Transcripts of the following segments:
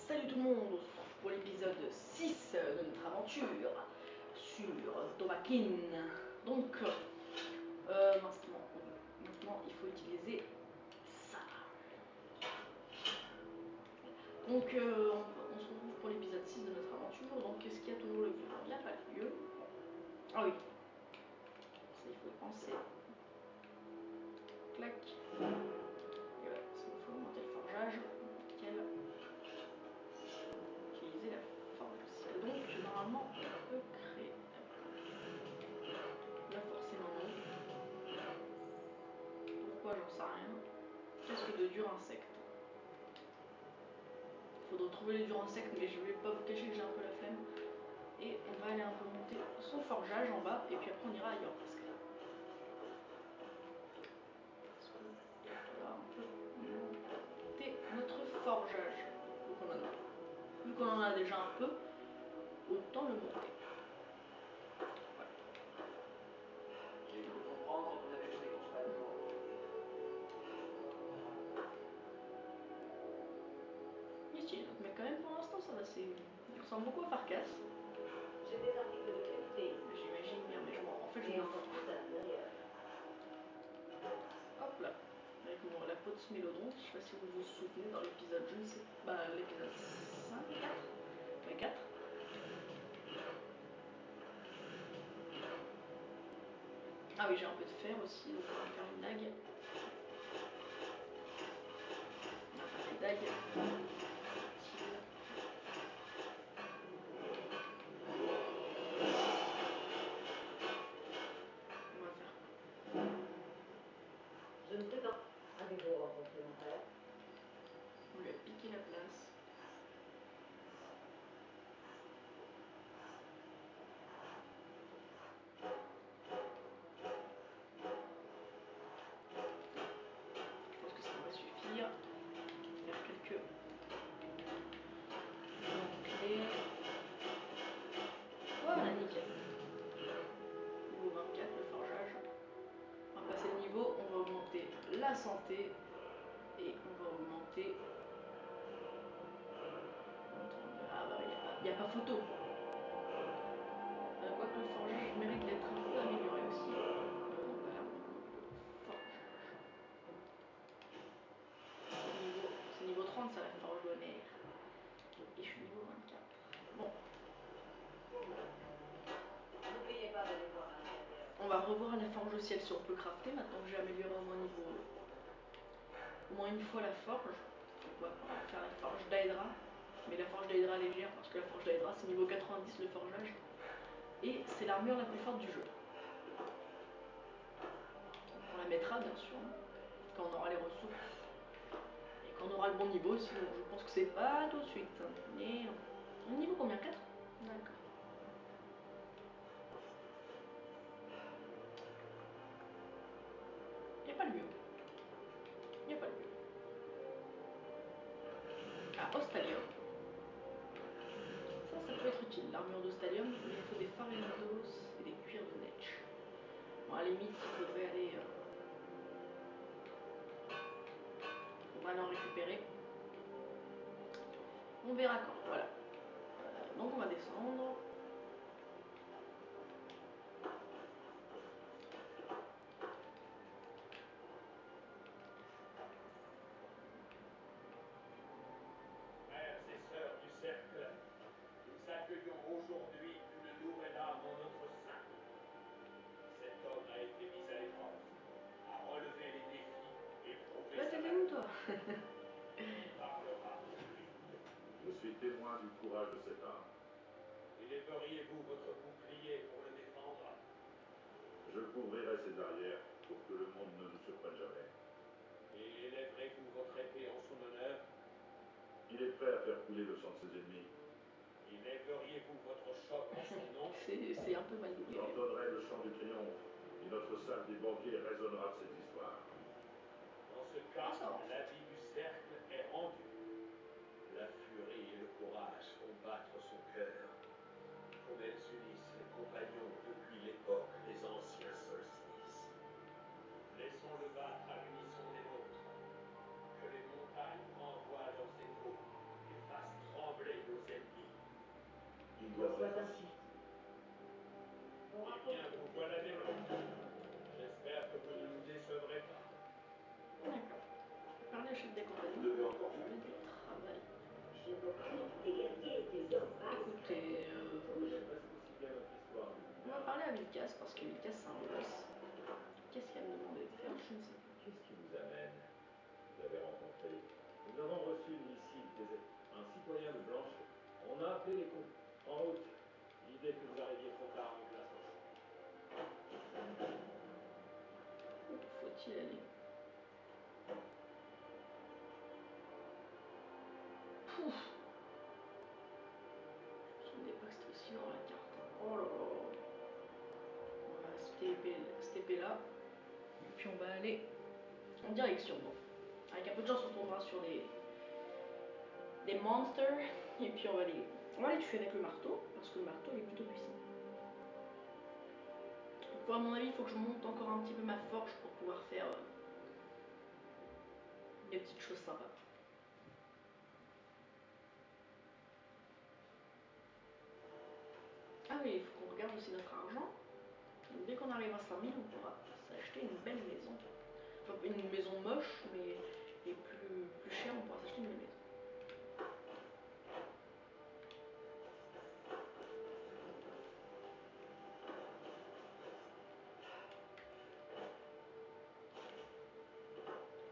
Salut tout le monde, on se retrouve pour l'épisode 6 de notre aventure sur Dovahkiin. Donc, maintenant il faut utiliser ça. Donc, on se retrouve pour l'épisode 6 de notre aventure. Donc, qu'est-ce qu'il y a toujours le vieux? Il n'y a pas le vieux. Ah oui, ça il faut y penser. Clac. Et voilà, ça il faut monter le forgeage. Nickel. Utiliser la forge aussi. Donc, normalement, on peut créer. Là, forcément, non. Pourquoi, j'en sais rien. Qu'est-ce que de dur insecte? Faudrait trouver les durs insectes, mais je vais pas vous cacher que j'ai un peu la flemme. Et on va aller un peu monter son forgeage en bas, et puis après on ira ailleurs parce que là on peut monter notre forgeage. Vu qu'on en a déjà un peu, autant le monter. Voilà. J'ai cru comprendre que vous avez jeté ton cheval de jour. Ici, mais quand même pour l'instant ça va, il ressemble beaucoup à Farkas. J'ai des articles de qualité. J'imagine bien, mais en fait je Et me en fous. plus à l'intérieur. Hop là, avec la peau de Smélodon, je sais pas si vous vous souvenez dans l'épisode, je ne sais pas, l'épisode 5, 4 ouais, 4. Ah oui, j'ai un peu de fer aussi, donc on va faire une dague. On va faire des dagues. On va faire. Je ne sais pas. Avez-vous rencontré mon frère? On lui a piqué la place. Je pense que ça va suffire. Faire quelques clés. Voilà, nickel. Niveau 24, le forgeage. On va passer le niveau, on va augmenter la santé et on va augmenter. Ah bah il n'y a pas photo. Quoique le forgeage mérite d'être un peu amélioré aussi. Voilà, le forgeage. C'est niveau 30 ça, la forge bonnaire. Et je suis niveau 24. Bon. N'oubliez pas d'aller voir à l'intérieur. On va revoir la forge au ciel si on peut crafter maintenant que j'ai amélioré au moins niveau. Au moins une fois la forge. On va faire la forge d'Aedra. Mais la forge d'Aedra légère parce que la forge d'Aedra c'est niveau 90 le forgeage. Et c'est l'armure la plus forte du jeu. On la mettra bien sûr quand on aura les ressources. Et quand on aura le bon niveau, sinon je pense que c'est pas tout de suite. Mais non. Niveau combien? 4? D'accord. Il n'y a pas le mieux. Il n'y a pas le mieux. Ah, Ostalium. Ça peut être utile, l'armure d'Ostalium, mais il faut des Farindos et des cuirs de Netch. Bon, à la limite, il faudrait aller. On va aller en récupérer. On verra quand. Voilà. Donc on va descendre. Frères et sœurs du cercle, nous accueillons aujourd'hui une nouvelle âme en notre sein. Cet homme a été mis à l'épreuve, a relevé les défis et prouvé Bah sa t'étais où valeur. toi? Il parlera aujourd'hui. Je suis témoin du courage de cet homme. Élèveriez-vous votre bouclier pour le défendre? Je couvrirai ses arrières pour que le monde ne nous surprenne jamais. Et élèverez-vous votre épée en son honneur? Il est prêt à faire couler le sang de ses ennemis. Élèveriez-vous votre choc en son nom? C'est un peu mal doublé. J'entendrai le chant du triomphe, et notre salle des banquiers résonnera de cette histoire. Dans ce cas, Ça va. la vie du cercle est rendue. La furie et le courage font battre son cœur, comme elles unissent les compagnons depuis l'époque des anciens solstices. Laissons-le battre à l'unisson des nôtres. Que les montagnes renvoient leurs échos et fassent trembler parler à Vilcas parce que Vilcas c'est un boss. Qu'est-ce qu'elle me demandait de faire? Je ne sais pas. Qu'est-ce qui vous amène? Vous avez rencontré? Nous avons reçu une missive un citoyen de Blanche. On a appelé les cons. En route. L'idée que vous arriviez trop tard nous glace au sang. Où faut-il aller? Pouf! Je me souvenais pas que c'était aussi dans la carte. Oh là là. On va se TP là. Et puis on va aller en direction. Bon. Avec un peu de chance, on tombera sur des monsters. Et puis on va les tuer avec le marteau. Parce que le marteau il est plutôt puissant. Donc, à mon avis, il faut que je monte encore un petit peu ma forge pour pouvoir faire des petites choses sympas. Ah oui, il faut qu'on regarde aussi notre argent. Donc, dès qu'on arrive à 5000, on pourra s'acheter une belle maison. Enfin, une maison moche, mais plus chère, on pourra s'acheter une belle maison.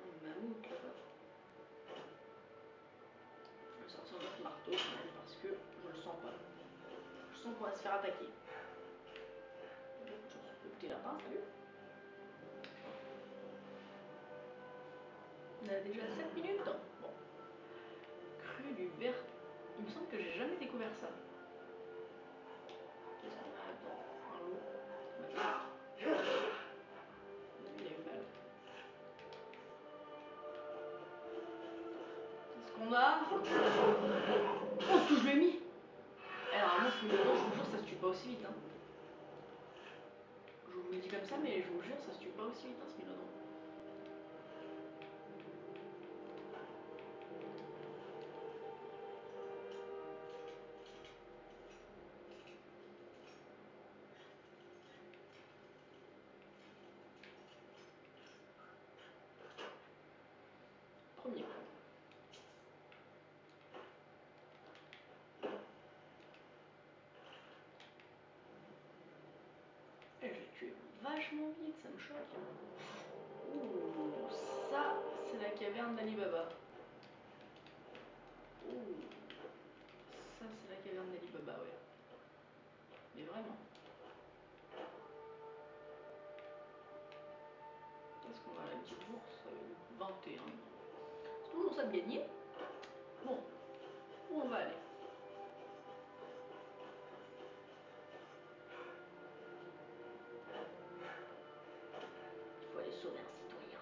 Un mammouth là-bas. Je vais sortir notre marteau quand même parce que je le sens pas. Je sens qu'on va se faire attaquer. Le petit lapin, salut. On a déjà 7 minutes. Bon. Cru du vert. Il me semble que j'ai jamais découvert ça. Qu'est-ce qu'on a là-dedans? Un loup. Bah, il a une balle. Qu'est-ce qu'on a? Oh, ce que je lui ai mis! Alors, moi, ce mélodon, je vous jure, ça se tue pas aussi vite. Hein. Je vous le dis comme ça, mais je vous jure, ça se tue pas aussi vite, hein, ce mélodon. Premier point. Et je l'ai tué vachement vite, ça me choque. Ouh, ça, c'est la caverne d'Ali Baba. Ouh, ça, c'est la caverne d'Ali Baba, ouais. Mais vraiment. Qu'est-ce qu'on a? La petite bourse 21. C'est toujours ça de gagner. Bon, où on va aller? Il faut aller sauver un citoyen.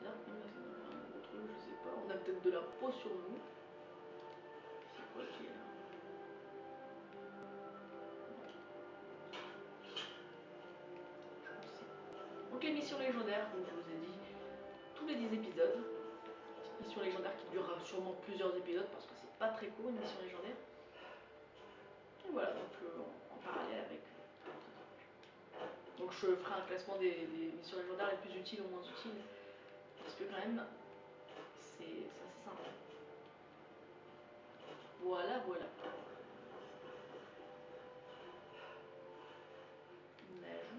Là, même là, ça doit faire un gros truc, je sais pas. On a peut-être de la peau sur nous. C'est quoi qui est là? Donc les missions légendaires, comme je vous ai dit, tous les 10 épisodes. Mission légendaire qui durera sûrement plusieurs épisodes parce que c'est pas très court une mission légendaire. Et voilà, donc en parallèle avec. Donc je ferai un classement des missions légendaires les plus utiles aux moins utiles. Parce que quand même, c'est assez sympa. Voilà, voilà. Neige.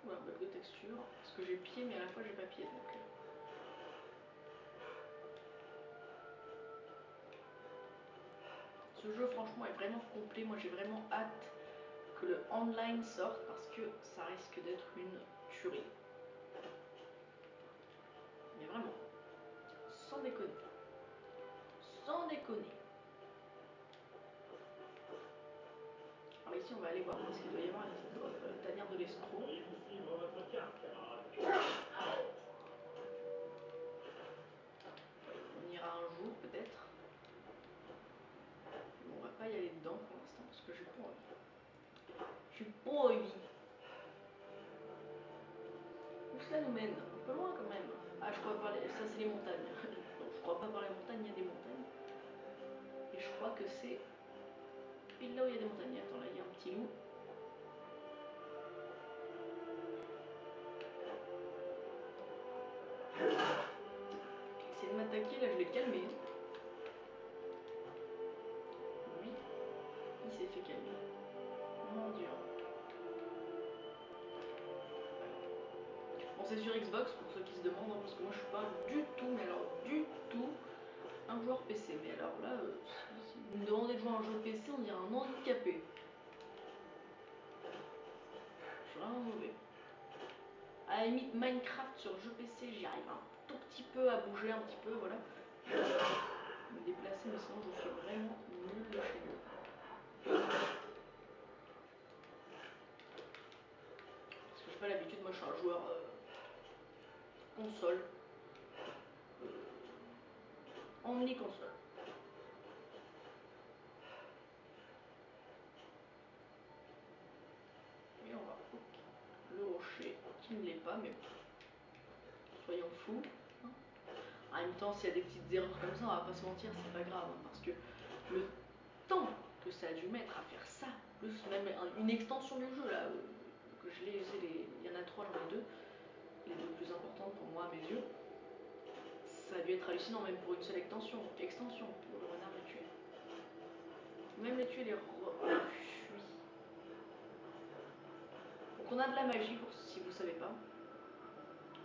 Ou un bug de texture. Parce que j'ai pied mais à la fois j'ai pas pied. Donc, ce jeu franchement est vraiment complet. Moi j'ai vraiment hâte que le online sorte parce que ça risque d'être une tuerie. Mais vraiment. Sans déconner. Sans déconner. Alors ici on va aller voir parce qu'il doit y avoir une tanière de l'escroc. Pourriez-vous suivre votre carte, camarade? On ira un jour peut-être. On va pas y aller dedans pour l'instant parce que j'ai pas envie. J'ai pas envie. Où cela nous mène? Un peu loin quand même. Ah je crois pas, ça c'est les montagnes. Non, je crois pas par les montagnes, il y a des montagnes. Et je crois que c'est pile là où il y a des montagnes. Attends, là il y a un petit loup. Essayer de m'attaquer, là je l'ai calmé. Lui, il s'est fait calmer. c'est sur Xbox pour ceux qui se demandent, hein, parce que moi je suis pas du tout, mais alors du tout, un joueur PC. Mais alors là, si vous me demandez de jouer à un jeu PC, on dirait un handicapé. Je suis vraiment mauvais. À la limite, Minecraft sur jeu PC, j'y arrive un tout petit peu à bouger, un petit peu, voilà. Me déplacer, mais sinon je suis vraiment nul de chez nul. Parce que j'ai pas l'habitude, moi je suis un joueur console. Only console. Et on va le rocher qui ne l'est pas, mais soyons fous. Hein. En même temps, s'il y a des petites erreurs comme ça, on va pas se mentir, c'est pas grave, hein, parce que le temps que ça a dû mettre à faire ça, plus même une extension du jeu là, que je l'ai usé, il y en a 3, j'en ai 2, les 2 plus importantes pour moi à mes yeux. Ça a dû être hallucinant même pour une seule extension pour le renard les tuer. Même les tuer, les fuis. Donc on a de la magie pour si vous savez pas.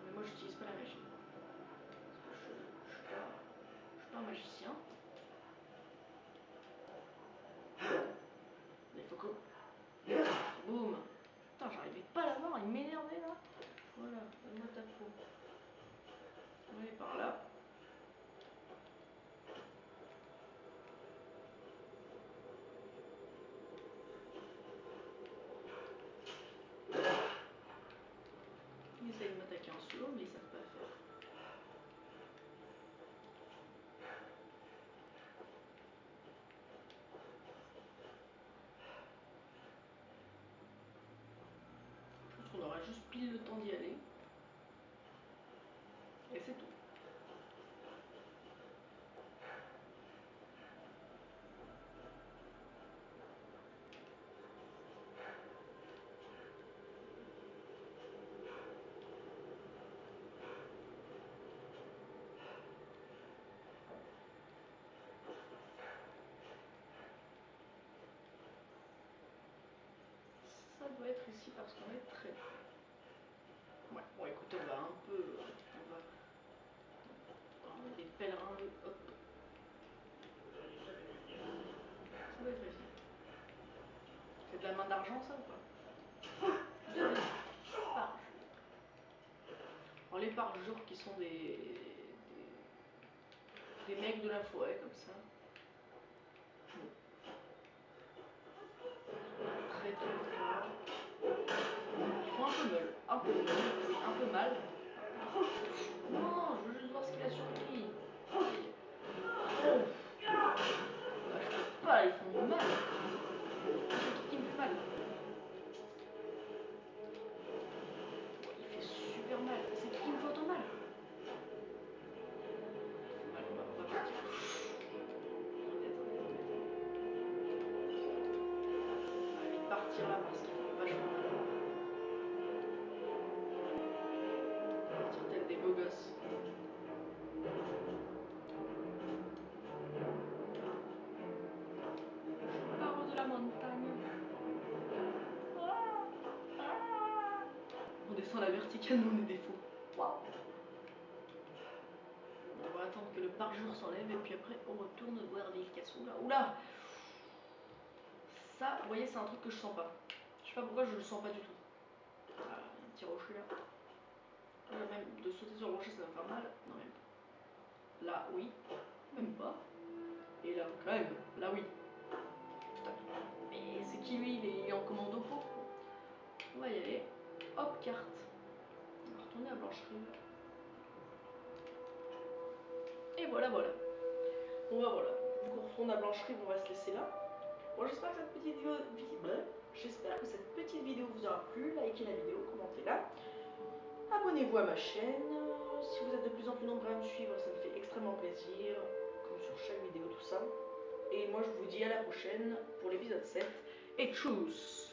Mais moi j'utilise pas la magie. Parce que je suis pas un magicien. Il faut que. Boum. Putain, j'arrivais pas à l'avoir, il m'énervait là. Voilà, donne-moi ta peau. On va aller par là. Ils essayent de m'attaquer en solo, mais ils savent pas le faire. Je pense qu'on aura juste pile le temps d'y aller. Et c'est tout. Ça doit être ici parce qu'on est très près. Ouais, bon écoutez, on va un peu. On est des pèlerins, hop. Ça doit être ici. C'est de la main d'argent ça ou pas? Parjure. Alors les parjures qui sont des mecs de la forêt comme ça. Très très fort. Ils font un peu mal. Non, je veux juste voir ce qu'il a sur lui. Bah, je peux pas, ils font mal. C'est qui me fait mal? Il fait super mal. C'est qui me fait autant mal? Mal, on va partir. On va vite partir là parce qu'il fait vachement mal. Partir tel des beaux gosses. Paro de la montagne. On descend la verticale, mais on est des fous. Waouh. On va attendre que le parjure s'enlève et puis après on retourne voir les cassous là. Oula. Ça, vous voyez, c'est un truc que je sens pas. Je sais pas pourquoi je le sens pas du tout. Ah, un petit rocher là. Même de sauter sur le rocher ça va faire mal. Non même pas. Là oui. Même pas. Et là quand même. Là oui. Putain. Mais c'est qui lui? Il est en commando pour. On va y aller. Hop, carte. On va retourner à Blancherie. Et voilà, voilà. Bon bah voilà. Vu qu'on retourne à Blancherie, on va se laisser là. Bon, j'espère que cette petite vidéo vous aura plu. Likez la vidéo, commentez-la. Abonnez-vous à ma chaîne. Si vous êtes de plus en plus nombreux à me suivre, ça me fait extrêmement plaisir. Comme sur chaque vidéo, tout ça. Et moi, je vous dis à la prochaine pour l'épisode 7. Et tchuss!